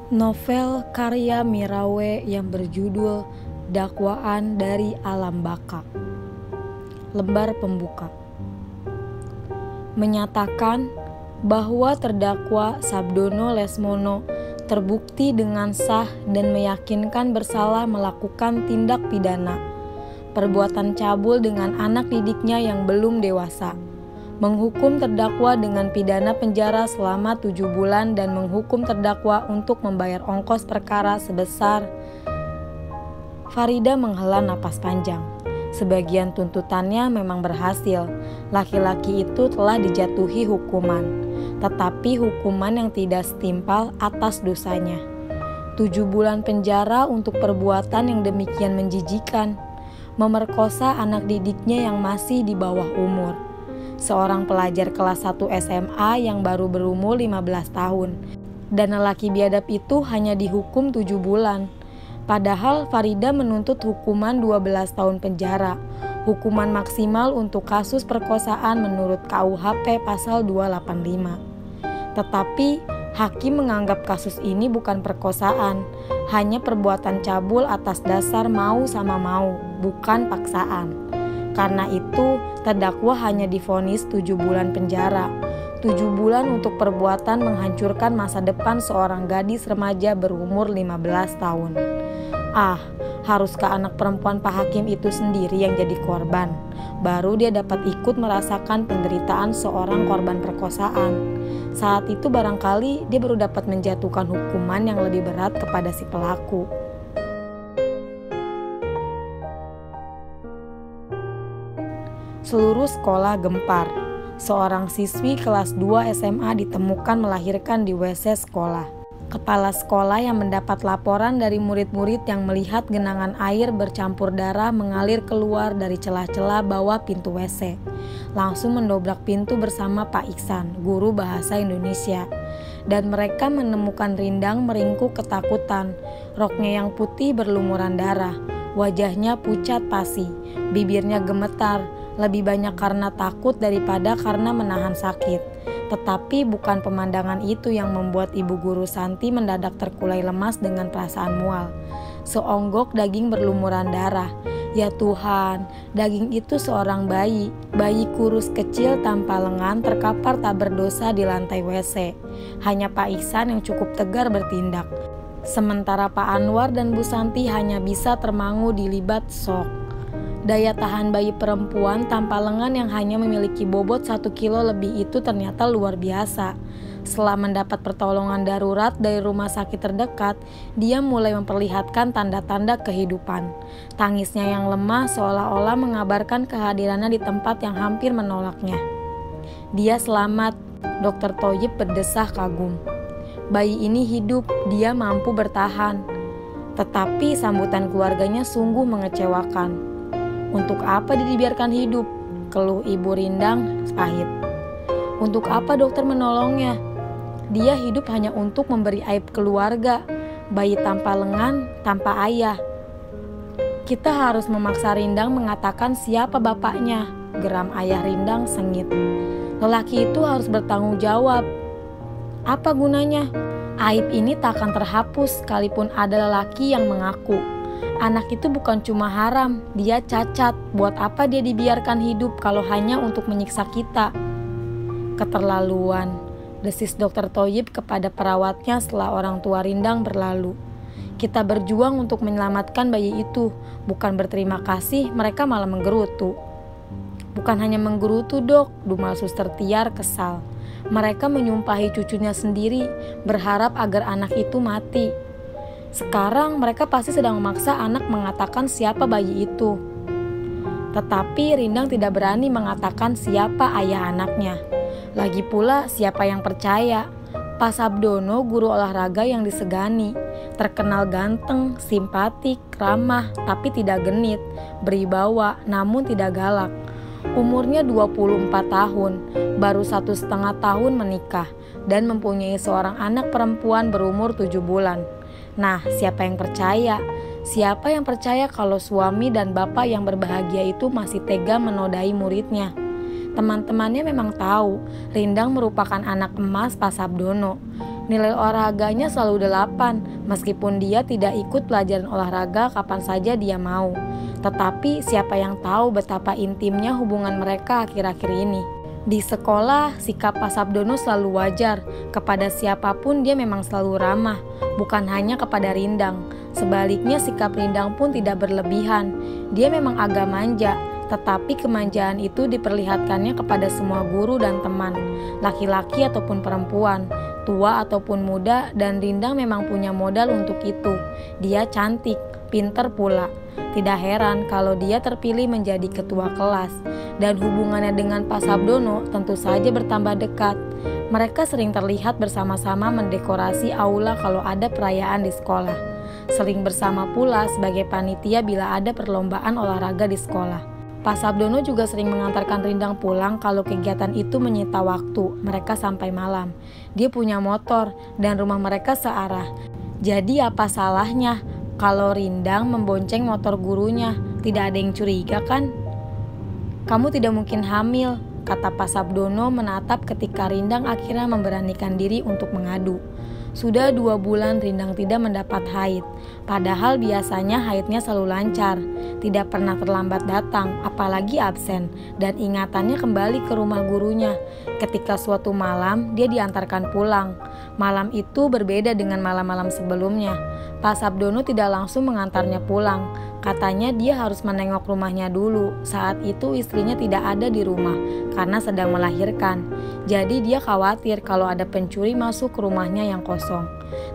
Novel karya Mirawe yang berjudul Dakwaan dari Alam Baka. Lembar pembuka menyatakan bahwa terdakwa Sabdono Lesmono terbukti dengan sah dan meyakinkan bersalah melakukan tindak pidana perbuatan cabul dengan anak didiknya yang belum dewasa, menghukum terdakwa dengan pidana penjara selama 7 bulan dan menghukum terdakwa untuk membayar ongkos perkara sebesar. Farida menghela napas panjang. Sebagian tuntutannya memang berhasil. Laki-laki itu telah dijatuhi hukuman, tetapi hukuman yang tidak setimpal atas dosanya. 7 bulan penjara untuk perbuatan yang demikian menjijikan, memerkosa anak didiknya yang masih di bawah umur. Seorang pelajar kelas 1 SMA yang baru berumur 15 tahun. Dan lelaki biadab itu hanya dihukum 7 bulan. Padahal Farida menuntut hukuman 12 tahun penjara, hukuman maksimal untuk kasus perkosaan menurut KUHP pasal 285. Tetapi hakim menganggap kasus ini bukan perkosaan, hanya perbuatan cabul atas dasar mau sama mau, bukan paksaan. Karena itu, terdakwa hanya divonis 7 bulan penjara. 7 bulan untuk perbuatan menghancurkan masa depan seorang gadis remaja berumur 15 tahun. Haruskah anak perempuan Pak Hakim itu sendiri yang jadi korban? Baru dia dapat ikut merasakan penderitaan seorang korban perkosaan. Saat itu barangkali dia baru dapat menjatuhkan hukuman yang lebih berat kepada si pelaku. Seluruh sekolah gempar. Seorang siswi kelas 2 SMA ditemukan melahirkan di WC sekolah. Kepala sekolah yang mendapat laporan dari murid-murid yang melihat genangan air bercampur darah mengalir keluar dari celah-celah bawah pintu WC. Langsung mendobrak pintu bersama Pak Iksan, guru bahasa Indonesia. Dan mereka menemukan Rindang meringkuk ketakutan. Roknya yang putih berlumuran darah. Wajahnya pucat pasi, bibirnya gemetar. Lebih banyak karena takut daripada karena menahan sakit. Tetapi bukan pemandangan itu yang membuat Ibu Guru Santi mendadak terkulai lemas dengan perasaan mual. Seonggok daging berlumuran darah. Ya Tuhan, daging itu seorang bayi. Bayi kurus kecil tanpa lengan terkapar tak berdosa di lantai WC. Hanya Pak Iksan yang cukup tegar bertindak. Sementara Pak Anwar dan Bu Santi hanya bisa termangu dilibat sok. Daya tahan bayi perempuan tanpa lengan yang hanya memiliki bobot 1 kilo lebih itu ternyata luar biasa. Setelah mendapat pertolongan darurat dari rumah sakit terdekat, dia mulai memperlihatkan tanda-tanda kehidupan. Tangisnya yang lemah seolah-olah mengabarkan kehadirannya di tempat yang hampir menolaknya. Dia selamat, Dr. Thoyib berdesah kagum. Bayi ini hidup, dia mampu bertahan. Tetapi sambutan keluarganya sungguh mengecewakan. Untuk apa dia dibiarkan hidup? Keluh Ibu Rindang pahit. Untuk apa dokter menolongnya? Dia hidup hanya untuk memberi aib keluarga. Bayi tanpa lengan, tanpa ayah. Kita harus memaksa Rindang mengatakan siapa bapaknya. Geram ayah Rindang sengit. Lelaki itu harus bertanggung jawab. Apa gunanya? Aib ini tak akan terhapus sekalipun ada lelaki yang mengaku. Anak itu bukan cuma haram, dia cacat. Buat apa dia dibiarkan hidup kalau hanya untuk menyiksa kita? Keterlaluan, desis Dr. Thoyib kepada perawatnya setelah orang tua Rindang berlalu. Kita berjuang untuk menyelamatkan bayi itu, bukan berterima kasih, mereka malah menggerutu. Bukan hanya menggerutu dok, dumal Suster Tiar kesal. Mereka menyumpahi cucunya sendiri, berharap agar anak itu mati. Sekarang mereka pasti sedang memaksa anak mengatakan siapa bayi itu. Tetapi Rindang tidak berani mengatakan siapa ayah anaknya. Lagi pula siapa yang percaya? Pak Sabdono guru olahraga yang disegani. Terkenal ganteng, simpatik, ramah, tapi tidak genit. Beribawa, namun tidak galak. Umurnya 24 tahun, baru 1,5 tahun menikah. Dan mempunyai seorang anak perempuan berumur 7 bulan. Nah, siapa yang percaya? Siapa yang percaya kalau suami dan bapak yang berbahagia itu masih tega menodai muridnya? Teman-temannya memang tahu Rindang merupakan anak emas Pak Sabdono. Nilai olahraganya selalu 8, meskipun dia tidak ikut pelajaran olahraga kapan saja dia mau. Tetapi siapa yang tahu betapa intimnya hubungan mereka akhir-akhir ini. Di sekolah, sikap Pak Sabdono selalu wajar. Kepada siapapun dia memang selalu ramah, bukan hanya kepada Rindang. Sebaliknya sikap Rindang pun tidak berlebihan. Dia memang agak manja, tetapi kemanjaan itu diperlihatkannya kepada semua guru dan teman, laki-laki ataupun perempuan, tua ataupun muda, dan Rindang memang punya modal untuk itu. Dia cantik, pinter pula. Tidak heran kalau dia terpilih menjadi ketua kelas, dan hubungannya dengan Pak Sabdono tentu saja bertambah dekat. Mereka sering terlihat bersama-sama mendekorasi aula kalau ada perayaan di sekolah. Sering bersama pula sebagai panitia bila ada perlombaan olahraga di sekolah. Pak Sabdono juga sering mengantarkan Rindang pulang kalau kegiatan itu menyita waktu mereka sampai malam. Dia punya motor dan rumah mereka searah. Jadi apa salahnya kalau Rindang membonceng motor gurunya? Tidak ada yang curiga kan? Kamu tidak mungkin hamil, kata Pak Sabdono menatap ketika Rindang akhirnya memberanikan diri untuk mengadu. Sudah 2 bulan Rindang tidak mendapat haid, padahal biasanya haidnya selalu lancar, tidak pernah terlambat datang, apalagi absen, dan ingatannya kembali ke rumah gurunya. Ketika suatu malam dia diantarkan pulang. Malam itu berbeda dengan malam-malam sebelumnya. Pak Sabdono tidak langsung mengantarnya pulang. Katanya dia harus menengok rumahnya dulu. Saat itu istrinya tidak ada di rumah karena sedang melahirkan. Jadi dia khawatir kalau ada pencuri masuk ke rumahnya yang kosong.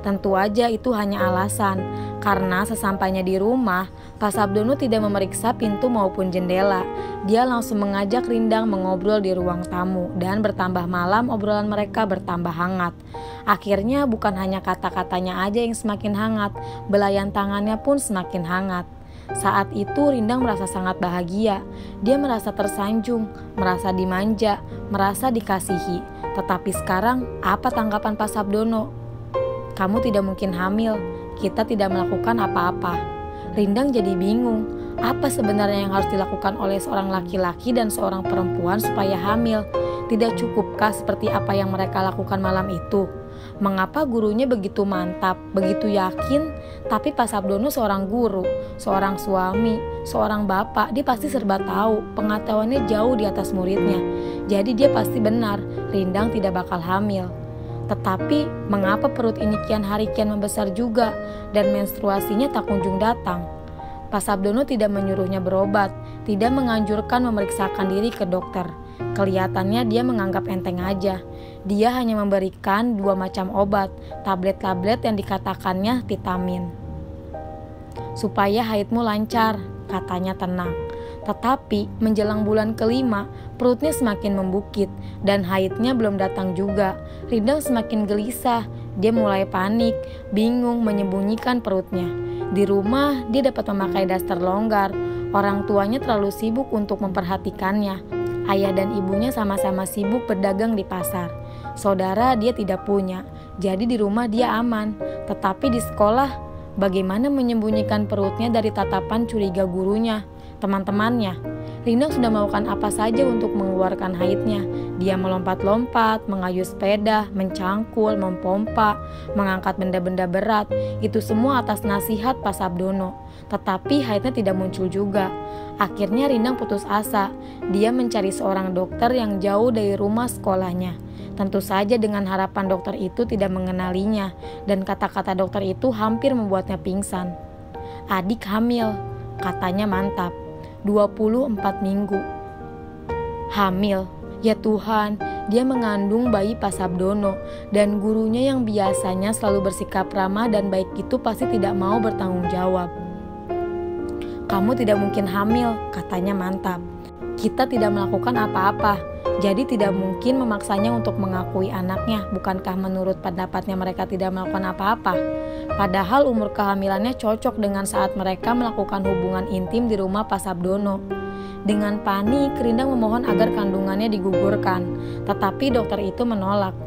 Tentu aja itu hanya alasan, karena sesampainya di rumah, Pak Sabdono tidak memeriksa pintu maupun jendela. Dia langsung mengajak Rindang mengobrol di ruang tamu, dan bertambah malam obrolan mereka bertambah hangat. Akhirnya bukan hanya kata-katanya aja yang semakin hangat, belayan tangannya pun semakin hangat. Saat itu Rindang merasa sangat bahagia. Dia merasa tersanjung, merasa dimanja, merasa dikasihi. Tetapi sekarang apa tanggapan Pak Sabdono? Kamu tidak mungkin hamil, kita tidak melakukan apa-apa. Rindang jadi bingung, apa sebenarnya yang harus dilakukan oleh seorang laki-laki dan seorang perempuan supaya hamil? Tidak cukupkah seperti apa yang mereka lakukan malam itu? Mengapa gurunya begitu mantap, begitu yakin? Tapi Pak Sabdono seorang guru, seorang suami, seorang bapak, dia pasti serba tahu, pengetahuannya jauh di atas muridnya. Jadi dia pasti benar, Rindang tidak bakal hamil. Tetapi mengapa perut ini kian hari kian membesar juga dan menstruasinya tak kunjung datang? Pak Sabdono tidak menyuruhnya berobat, tidak menganjurkan memeriksakan diri ke dokter. Kelihatannya dia menganggap enteng aja. Dia hanya memberikan 2 macam obat, tablet-tablet yang dikatakannya vitamin. Supaya haidmu lancar, katanya tenang. Tetapi menjelang bulan ke-5, perutnya semakin membukit dan haidnya belum datang juga. Rindang semakin gelisah, dia mulai panik, bingung menyembunyikan perutnya. Di rumah dia dapat memakai daster longgar, orang tuanya terlalu sibuk untuk memperhatikannya. Ayah dan ibunya sama-sama sibuk berdagang di pasar. Saudara dia tidak punya, jadi di rumah dia aman. Tetapi di sekolah, bagaimana menyembunyikan perutnya dari tatapan curiga gurunya, teman-temannya? Rindang sudah melakukan apa saja untuk mengeluarkan haidnya. Dia melompat-lompat, mengayuh sepeda, mencangkul, mempompa, mengangkat benda-benda berat. Itu semua atas nasihat Pak Sabdono. Tetapi haidnya tidak muncul juga. Akhirnya Rindang putus asa. Dia mencari seorang dokter yang jauh dari rumah sekolahnya. Tentu saja dengan harapan dokter itu tidak mengenalinya, dan kata-kata dokter itu hampir membuatnya pingsan. Adik hamil, katanya mantap. 24 minggu. Hamil, ya Tuhan, dia mengandung bayi Pak Sabdono, dan gurunya yang biasanya selalu bersikap ramah dan baik itu pasti tidak mau bertanggung jawab. Kamu tidak mungkin hamil, katanya mantap. Kita tidak melakukan apa-apa, jadi tidak mungkin memaksanya untuk mengakui anaknya. Bukankah menurut pendapatnya mereka tidak melakukan apa-apa? Padahal umur kehamilannya cocok dengan saat mereka melakukan hubungan intim di rumah Pak Sabdono. Dengan panik, Rindang memohon agar kandungannya digugurkan, tetapi dokter itu menolak.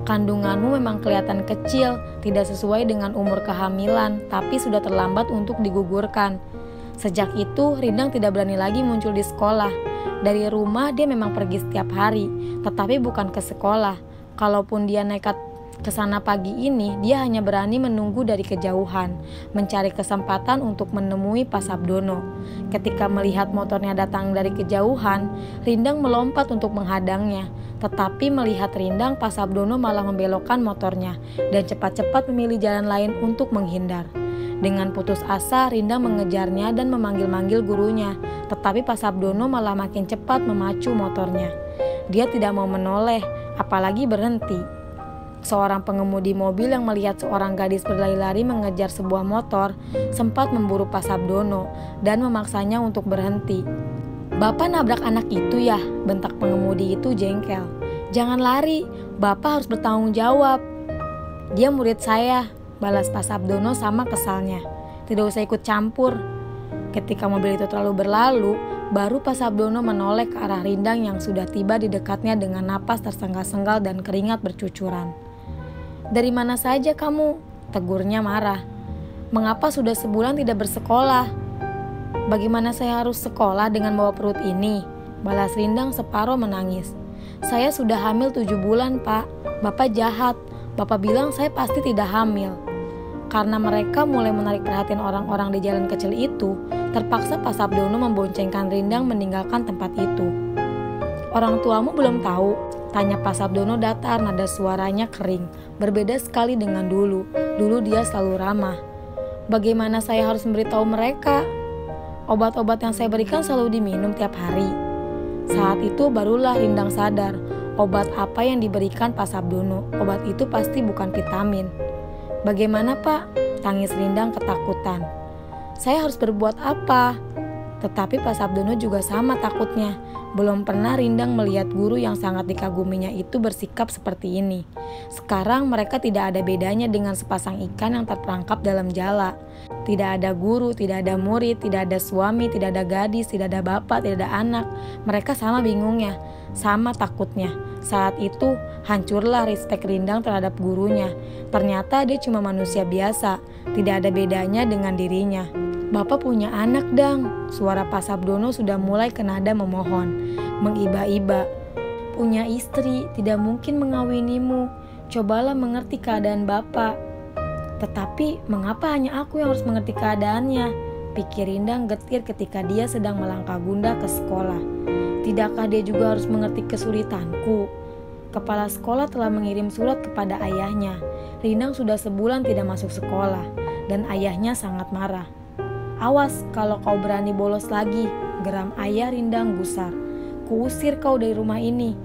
Kandunganmu memang kelihatan kecil, tidak sesuai dengan umur kehamilan, tapi sudah terlambat untuk digugurkan. Sejak itu, Rindang tidak berani lagi muncul di sekolah. Dari rumah dia memang pergi setiap hari, tetapi bukan ke sekolah. Kalaupun dia nekat Kesana pagi ini dia hanya berani menunggu dari kejauhan, mencari kesempatan untuk menemui Pak Sabdono. Ketika melihat motornya datang dari kejauhan, Rindang melompat untuk menghadangnya. Tetapi melihat Rindang, Pak Sabdono malah membelokkan motornya dan cepat-cepat memilih jalan lain untuk menghindar. Dengan putus asa, Rindang mengejarnya dan memanggil-manggil gurunya. Tetapi Pak Sabdono malah makin cepat memacu motornya. Dia tidak mau menoleh, apalagi berhenti. Seorang pengemudi mobil yang melihat seorang gadis berlari-lari mengejar sebuah motor sempat memburu Pak Sabdono dan memaksanya untuk berhenti. "Bapak nabrak anak itu ya?" bentak pengemudi itu jengkel. "Jangan lari, Bapak harus bertanggung jawab." "Dia murid saya," balas Pak Sabdono sama kesalnya. "Tidak usah ikut campur." Ketika mobil itu terlalu berlalu, baru Pak Sabdono menoleh ke arah Rindang yang sudah tiba di dekatnya dengan napas tersengal-sengal dan keringat bercucuran. "Dari mana saja kamu?" tegurnya marah. "Mengapa sudah sebulan tidak bersekolah?" "Bagaimana saya harus sekolah dengan bawa perut ini?" balas Rindang separuh menangis. "Saya sudah hamil 7 bulan, Pak. Bapak jahat. Bapak bilang saya pasti tidak hamil." Karena mereka mulai menarik perhatian orang-orang di jalan kecil itu, terpaksa Pak Sabdono memboncengkan Rindang meninggalkan tempat itu. "Orang tuamu belum tahu?" tanya Pak Sabdono datar, nada suaranya kering. Berbeda sekali dengan dulu. Dulu dia selalu ramah. "Bagaimana saya harus memberitahu mereka? Obat-obat yang saya berikan selalu diminum tiap hari." Saat itu barulah Rindang sadar, obat apa yang diberikan Pak Sabdono. Obat itu pasti bukan vitamin. "Bagaimana, Pak?" tangis Rindang ketakutan. "Saya harus berbuat apa?" Tetapi Pak Sabdono juga sama takutnya. Belum pernah Rindang melihat guru yang sangat dikaguminya itu bersikap seperti ini. Sekarang mereka tidak ada bedanya dengan sepasang ikan yang terperangkap dalam jala. Tidak ada guru, tidak ada murid, tidak ada suami, tidak ada gadis, tidak ada bapak, tidak ada anak. Mereka sama bingungnya, sama takutnya. Saat itu hancurlah respek Rindang terhadap gurunya. Ternyata dia cuma manusia biasa, tidak ada bedanya dengan dirinya. "Bapak punya anak, Dang." Suara Pak Sabdono sudah mulai ke nada memohon, mengiba-iba. "Punya istri, tidak mungkin mengawinimu. Cobalah mengerti keadaan Bapak." "Tetapi mengapa hanya aku yang harus mengerti keadaannya?" pikir Rindang getir ketika dia sedang melangkah gundah ke sekolah. "Tidakkah dia juga harus mengerti kesulitanku?" Kepala sekolah telah mengirim surat kepada ayahnya. Rindang sudah sebulan tidak masuk sekolah dan ayahnya sangat marah. "Awas kalau kau berani bolos lagi," geram ayah Rindang gusar. "Kuusir kau dari rumah ini."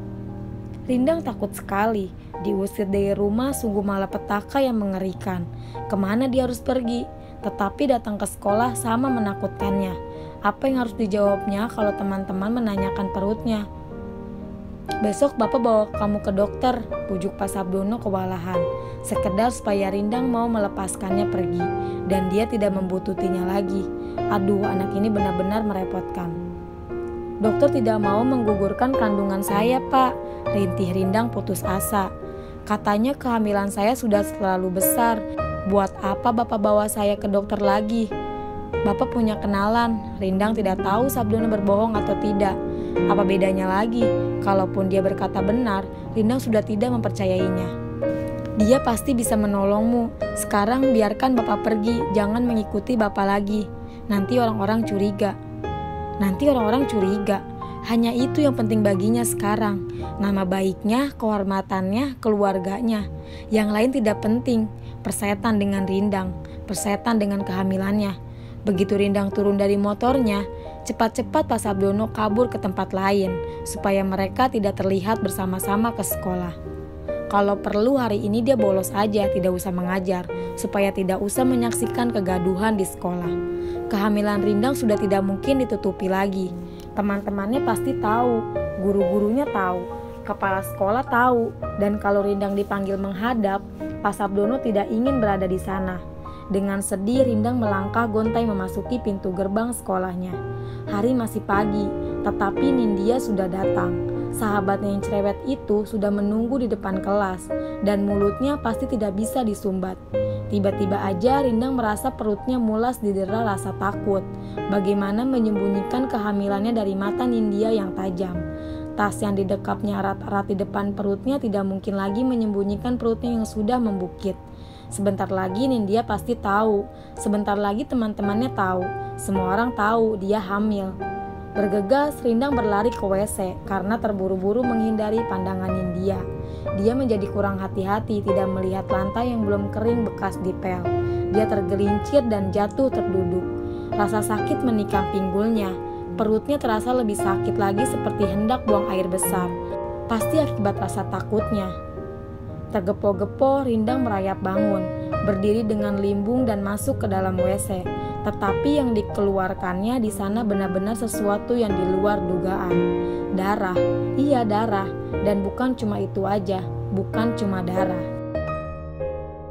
Rindang takut sekali. Diusir dari rumah sungguh malapetaka yang mengerikan. Kemana dia harus pergi? Tetapi datang ke sekolah sama menakutkannya. Apa yang harus dijawabnya kalau teman-teman menanyakan perutnya? "Besok Bapak bawa kamu ke dokter," pujuk Pak Sabdono kewalahan. Sekedar supaya Rindang mau melepaskannya pergi, dan dia tidak membuntutinya lagi. Aduh, anak ini benar-benar merepotkan. "Dokter tidak mau menggugurkan kandungan saya, Pak," rintih Rindang putus asa. "Katanya kehamilan saya sudah terlalu besar. Buat apa Bapak bawa saya ke dokter lagi?" "Bapak punya kenalan." Rindang tidak tahu Sabdono berbohong atau tidak. Apa bedanya lagi? Kalaupun dia berkata benar, Rindang sudah tidak mempercayainya. "Dia pasti bisa menolongmu. Sekarang biarkan Bapak pergi, jangan mengikuti Bapak lagi. Nanti orang-orang curiga." Nanti orang-orang curiga. Hanya itu yang penting baginya sekarang. Nama baiknya, kehormatannya, keluarganya. Yang lain tidak penting. Persetan dengan Rindang, persetan dengan kehamilannya. Begitu Rindang turun dari motornya, cepat-cepat Pak Sabdono kabur ke tempat lain supaya mereka tidak terlihat bersama-sama ke sekolah. Kalau perlu hari ini dia bolos aja, tidak usah mengajar, supaya tidak usah menyaksikan kegaduhan di sekolah. Kehamilan Rindang sudah tidak mungkin ditutupi lagi. Teman-temannya pasti tahu, guru-gurunya tahu, kepala sekolah tahu, dan kalau Rindang dipanggil menghadap, Pak Sabdono tidak ingin berada di sana. Dengan sedih Rindang melangkah gontai memasuki pintu gerbang sekolahnya. Hari masih pagi, tetapi Nindya sudah datang. Sahabatnya yang cerewet itu sudah menunggu di depan kelas, dan mulutnya pasti tidak bisa disumbat. Tiba-tiba aja Rindang merasa perutnya mulas didera rasa takut. Bagaimana menyembunyikan kehamilannya dari mata Nindya yang tajam. Tas yang didekapnya erat-erat di depan perutnya tidak mungkin lagi menyembunyikan perutnya yang sudah membukit. Sebentar lagi Nindya pasti tahu, sebentar lagi teman-temannya tahu, semua orang tahu dia hamil. Bergegas, Rindang berlari ke WC karena terburu-buru menghindari pandangan Nindya. Dia menjadi kurang hati-hati, tidak melihat lantai yang belum kering bekas dipel. Dia tergelincir dan jatuh terduduk. Rasa sakit menikam pinggulnya. Perutnya terasa lebih sakit lagi seperti hendak buang air besar. Pasti akibat rasa takutnya. Tergepo-gepo, Rindang merayap bangun, berdiri dengan limbung dan masuk ke dalam WC. Tetapi yang dikeluarkannya di sana benar-benar sesuatu yang di luar dugaan. Darah, iya darah, dan bukan cuma itu aja, bukan cuma darah.